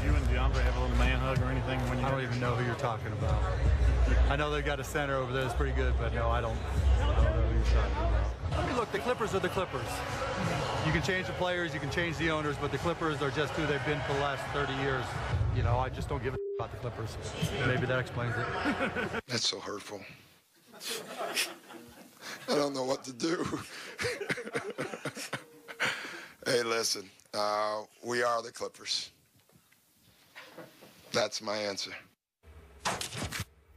you and DeAndre have a little man hug or anything when you? I don't even know who you're talking about. I know they got a center over there that's pretty good, but no, I don't know who you're talking about. I mean, look, the Clippers are the Clippers. You can change the players, you can change the owners, but the Clippers are just who they've been for the last 30 years. You know, I just don't give a about the Clippers. Maybe that explains it. That's so hurtful. I don't know what to do. Hey, listen, we are the Clippers. That's my answer.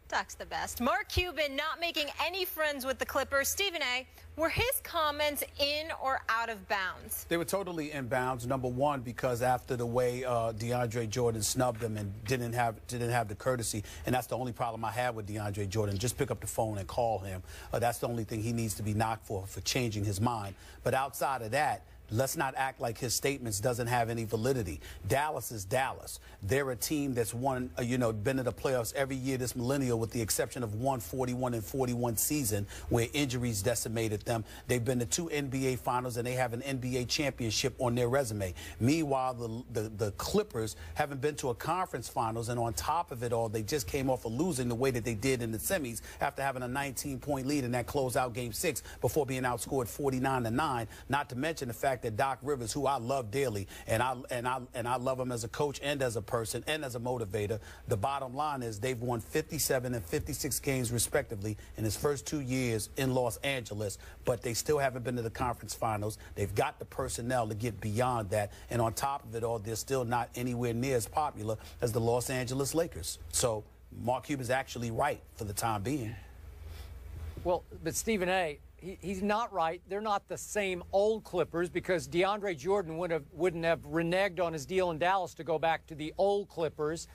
Doc's the best. Mark Cuban not making any friends with the Clippers. Stephen A., were his comments in or out of bounds? They were totally in bounds. Number one, because after the way DeAndre Jordan snubbed him and didn't have the courtesy, and that's the only problem I have with DeAndre Jordan. Just pick up the phone and call him. That's the only thing he needs to be knocked for changing his mind. But outside of that, let's not act like his statements doesn't have any validity. Dallas is Dallas. They're a team that's won, been in the playoffs every year this millennial, with the exception of one 41-41 season where injuries decimated them. They've been to 2 NBA finals, and they have an NBA championship on their resume. Meanwhile, the Clippers haven't been to a conference finals, and on top of it all, they just came off of losing the way that they did in the semis after having a 19-point lead in that closeout Game 6 before being outscored 49-9, not to mention the fact that Doc Rivers, who I love dearly, and I love him as a coach and as a person and as a motivator. The bottom line is they've won 57 and 56 games respectively in his first 2 years in Los Angeles, but they still haven't been to the conference finals. They've got the personnel to get beyond that, and on top of it all, they're still not anywhere near as popular as the Los Angeles Lakers. So Mark Cuban's actually right for the time being. Well, but Stephen A., he's not right. They're not the same old Clippers, because DeAndre Jordan wouldn't have reneged on his deal in Dallas to go back to the old Clippers.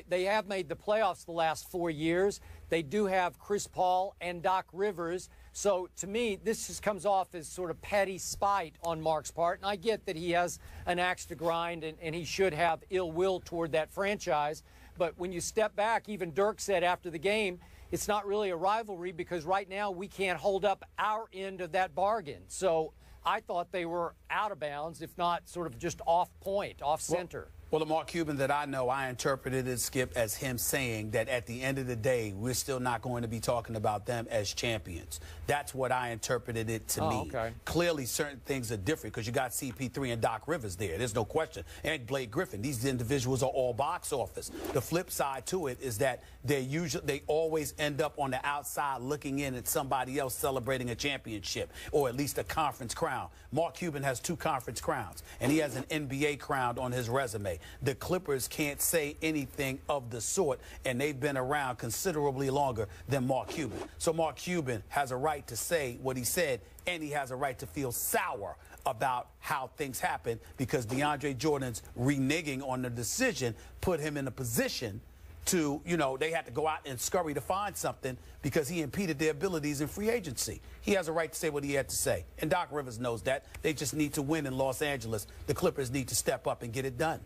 They have made the playoffs the last 4 years. They do have Chris Paul and Doc Rivers. So to me, this just comes off as sort of petty spite on Mark's part. And I get that he has an axe to grind, and he should have ill will toward that franchise. But when you step back, even Dirk said after the game, it's not really a rivalry because right now we can't hold up our end of that bargain. So I thought they were out of bounds, if not sort of just off point, off center. Well, the Mark Cuban that I know, I interpreted it, Skip, as him saying that at the end of the day, we're still not going to be talking about them as champions. That's what I interpreted it to me. Okay. Clearly, certain things are different because you got CP3 and Doc Rivers there. There's no question. And Blake Griffin. These individuals are all box office. The flip side to it is that they always end up on the outside looking in at somebody else celebrating a championship or at least a conference crown. Mark Cuban has 2 conference crowns, and he has an NBA crown on his resume. The Clippers can't say anything of the sort, and they've been around considerably longer than Mark Cuban. So Mark Cuban has a right to say what he said, and he has a right to feel sour about how things happen because DeAndre Jordan's reneging on the decision put him in a position to, they had to go out and scurry to find something because he impeded their abilities in free agency. He has a right to say what he had to say, and Doc Rivers knows that. They just need to win in Los Angeles. The Clippers need to step up and get it done.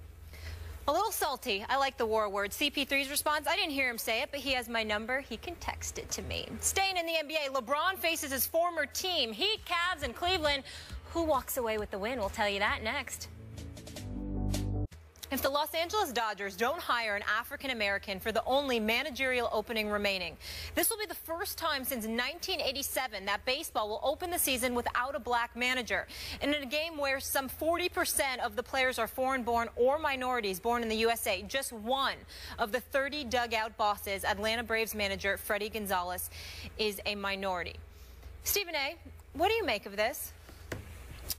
A little salty. I like the war word. CP3's response, I didn't hear him say it, but he has my number. He can text it to me. Staying in the NBA, LeBron faces his former team, Heat, Cavs, and Cleveland. Who walks away with the win? We'll tell you that next. If the Los Angeles Dodgers don't hire an African-American for the only managerial opening remaining, this will be the first time since 1987 that baseball will open the season without a black manager. And in a game where some 40% of the players are foreign-born or minorities born in the USA, just one of the 30 dugout bosses, Atlanta Braves manager Freddie Gonzalez, is a minority. Stephen A., what do you make of this?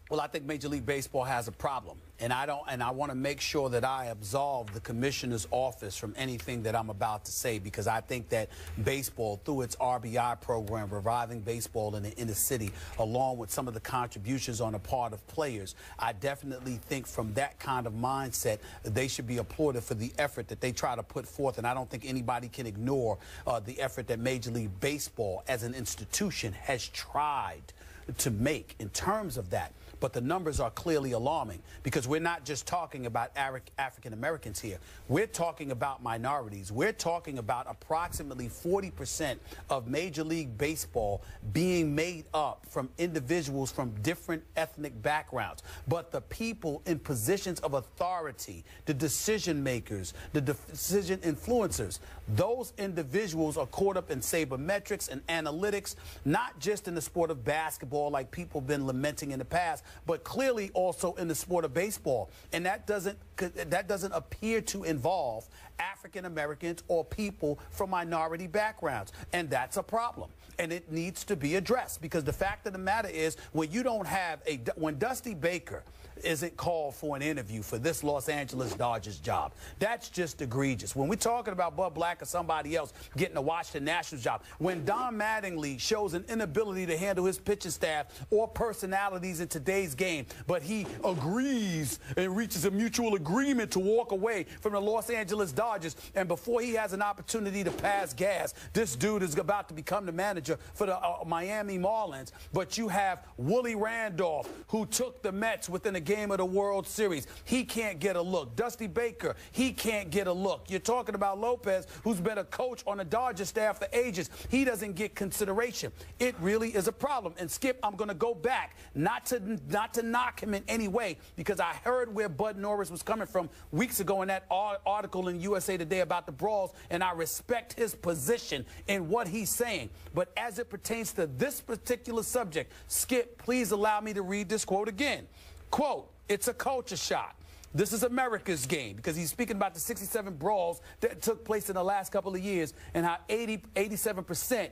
Well, I think Major League Baseball has a problem, and I want to make sure that I absolve the commissioner's office from anything that I'm about to say, because I think that baseball, through its RBI program, reviving baseball in the inner city, along with some of the contributions on the part of players, I definitely think from that kind of mindset, they should be applauded for the effort that they try to put forth, and I don't think anybody can ignore the effort that Major League Baseball as an institution has tried to make in terms of that. but the numbers are clearly alarming because we're not just talking about African Americans here. We're talking about minorities. We're talking about approximately 40% of Major League Baseball being made up from individuals from different ethnic backgrounds. But the people in positions of authority, the decision makers, the decision influencers, those individuals are caught up in sabermetrics and analytics, not just in the sport of basketball like people have been lamenting in the past, but clearly also in the sport of baseball. And that doesn't appear to involve African Americans or people from minority backgrounds. And that's a problem. And it needs to be addressed because the fact of the matter is when you don't have when Dusty Baker isn't called for an interview for this Los Angeles Dodgers job, that's just egregious. When we're talking about Bud Black or somebody else getting a Washington Nationals job, when Don Mattingly shows an inability to handle his pitching staff or personalities in today's game, but he agrees and reaches a mutual agreement to walk away from the Los Angeles Dodgers, and before he has an opportunity to pass gas, this dude is about to become the manager for the Miami Marlins. But you have Willie Randolph, who took the Mets within a game of the World Series. He can't get a look. Dusty Baker, he can't get a look. You're talking about Lopez, who's been a coach on the Dodgers staff for ages. He doesn't get consideration. It really is a problem. And Skip, I'm going to go back, not to knock him in any way, because I heard where Bud Norris was coming from weeks ago in that article in USA Today about the brawls, and I respect his position in what he's saying. But as it pertains to this particular subject, Skip, please allow me to read this quote again. Quote, "It's a culture shock. This is America's game," because he's speaking about the 67 brawls that took place in the last couple of years and how 87%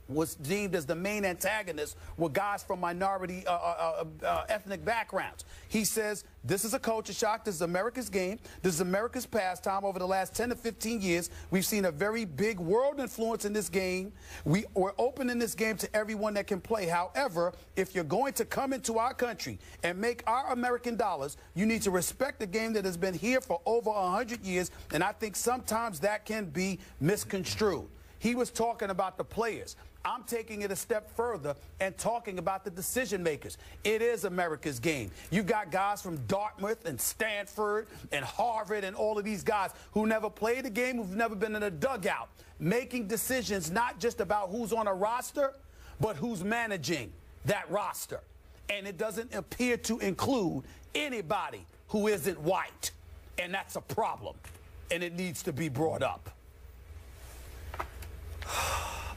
was deemed as the main antagonists were guys from minority ethnic backgrounds. He says, this is a culture shock. This is America's game. This is America's pastime. Over the last 10 to 15 years, we've seen a very big world influence in this game. We're opening this game to everyone that can play. However, if you're going to come into our country and make our American dollars, you need to respect the game that has been here for over 100 years, and I think sometimes that can be misconstrued. He was talking about the players. I'm taking it a step further and talking about the decision makers. It is America's game. You got guys from Dartmouth and Stanford and Harvard and all of these guys who never played the game, who've never been in a dugout, making decisions not just about who's on a roster, but who's managing that roster. And it doesn't appear to include anybody who isn't white. And that's a problem. And it needs to be brought up.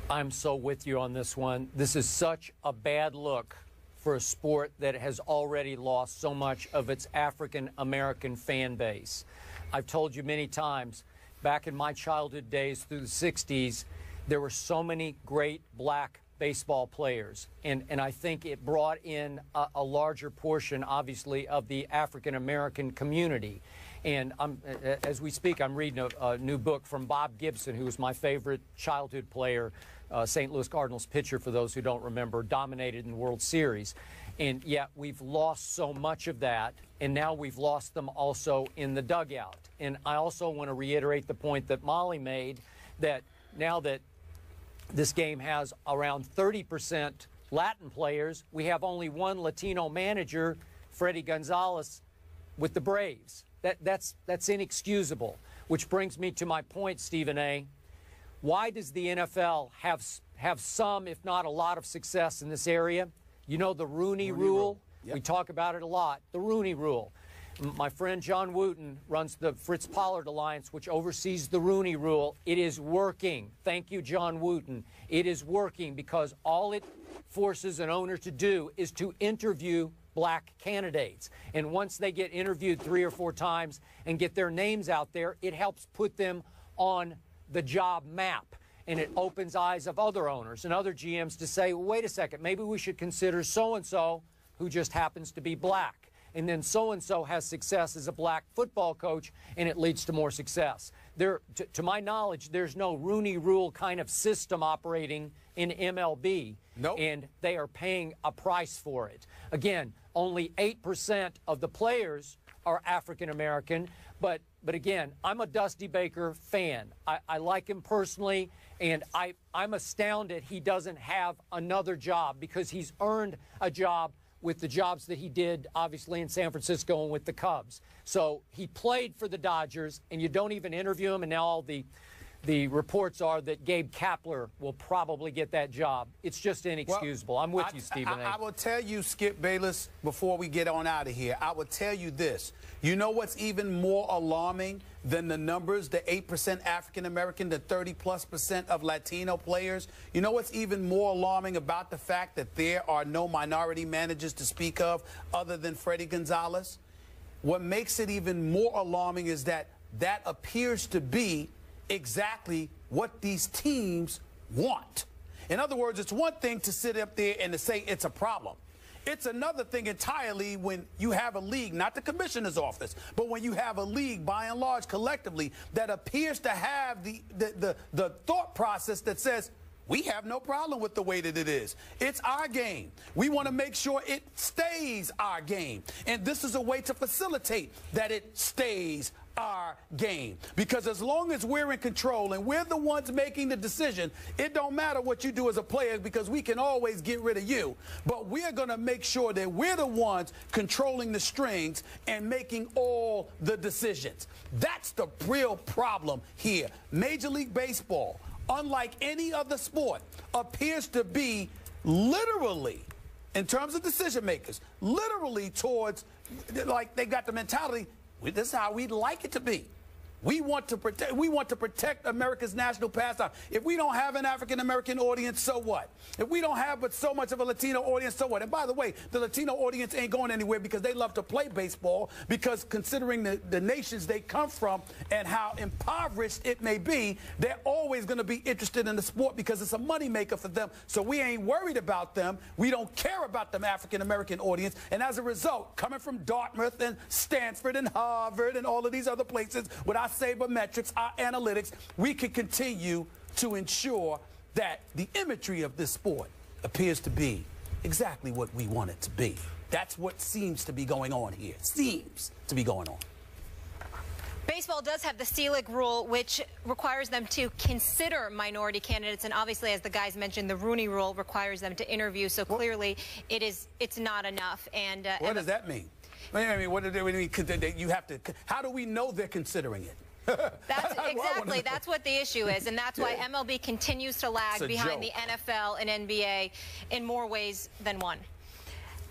I'm so with you on this one. This is such a bad look for a sport that has already lost so much of its African-American fan base. I've told you many times, back in my childhood days through the 60s, there were so many great black baseball players. And I think it brought in a larger portion, obviously, of the African-American community. And as we speak, I'm reading a new book from Bob Gibson, who was my favorite childhood player, St. Louis Cardinals pitcher, for those who don't remember, dominated in the World Series. And yet we've lost so much of that, and now we've lost them also in the dugout. And I also want to reiterate the point that Molly made, that now that this game has around 30% Latin players, we have only one Latino manager, Freddie Gonzalez, with the Braves. That's inexcusable, which brings me to my point, Stephen A. Why does the NFL have some, if not a lot, of success in this area? You know the Rooney Rule? Yep. We talk about it a lot. The Rooney Rule. My friend John Wooten runs the Fritz Pollard Alliance, which oversees the Rooney Rule. It is working. Thank you, John Wooten. It is working because all it forces an owner to do is to interview black candidates. And once they get interviewed 3 or 4 times and get their names out there, it helps put them on the job map. And it opens eyes of other owners and other GMs to say, well, wait a second, maybe we should consider so-and-so who just happens to be black. And then so-and-so has success as a black football coach, and it leads to more success. To my knowledge, there's no Rooney Rule kind of system operating in MLB. Nope. And they are paying a price for it. Again, only 8% of the players are African American, but again, I'm a Dusty Baker fan. I like him personally, and I'm astounded he doesn't have another job, because he's earned a job with the jobs that he did, obviously, in San Francisco and with the Cubs. So he played for the Dodgers, and you don't even interview him, and now all the reports are that Gabe Kapler will probably get that job. It's just inexcusable. I'm with you, Stephen A. I will tell you, Skip Bayless, before we get on out of here, I will tell you this. You know what's even more alarming than the numbers, the 8% African-American, the 30+% of Latino players? You know what's even more alarming about the fact that there are no minority managers to speak of other than Freddie Gonzalez? What makes it even more alarming is that that appears to be exactly what these teams want. In other words, it's one thing to sit up there and to say it's a problem. It's another thing entirely when you have a league, not the commissioner's office, but when you have a league, by and large, collectively, that appears to have the thought process that says, we have no problem with the way that it is. It's our game. We want to make sure it stays our game. And this is a way to facilitate that it stays our game. Because as long as we're in control and we're the ones making the decision, it don't matter what you do as a player, because we can always get rid of you. But we're going to make sure that we're the ones controlling the strings and making all the decisions. That's the real problem here. Major League Baseball, unlike any other sport, appears to be literally, in terms of decision makers, literally towards, like, they got the mentality, this is how we'd like it to be. We want to protect America's national pastime. If we don't have an African-American audience, so what? If we don't have but so much of a Latino audience, so what? And by the way, the Latino audience ain't going anywhere because they love to play baseball, because considering the nations they come from and how impoverished it may be, they're always going to be interested in the sport because it's a moneymaker for them. So we ain't worried about them. We don't care about the African-American audience. And as a result, coming from Dartmouth and Stanford and Harvard and all of these other places with our sabermetrics, our analytics, we can continue to ensure that the imagery of this sport appears to be exactly what we want it to be. That's what seems to be going on here. Seems to be going on. Baseball does have the Selig rule, which requires them to consider minority candidates, and obviously, as the guys mentioned, the Rooney rule requires them to interview. So clearly, it's not enough. And what does that mean? I mean, what do they mean? You have to. How do we know they're considering it? Exactly. That's what the issue is, and that's why MLB continues to lag behind the NFL and NBA in more ways than one.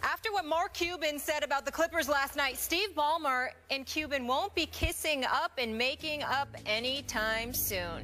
After what Mark Cuban said about the Clippers last night, Steve Ballmer and Cuban won't be kissing up and making up anytime soon.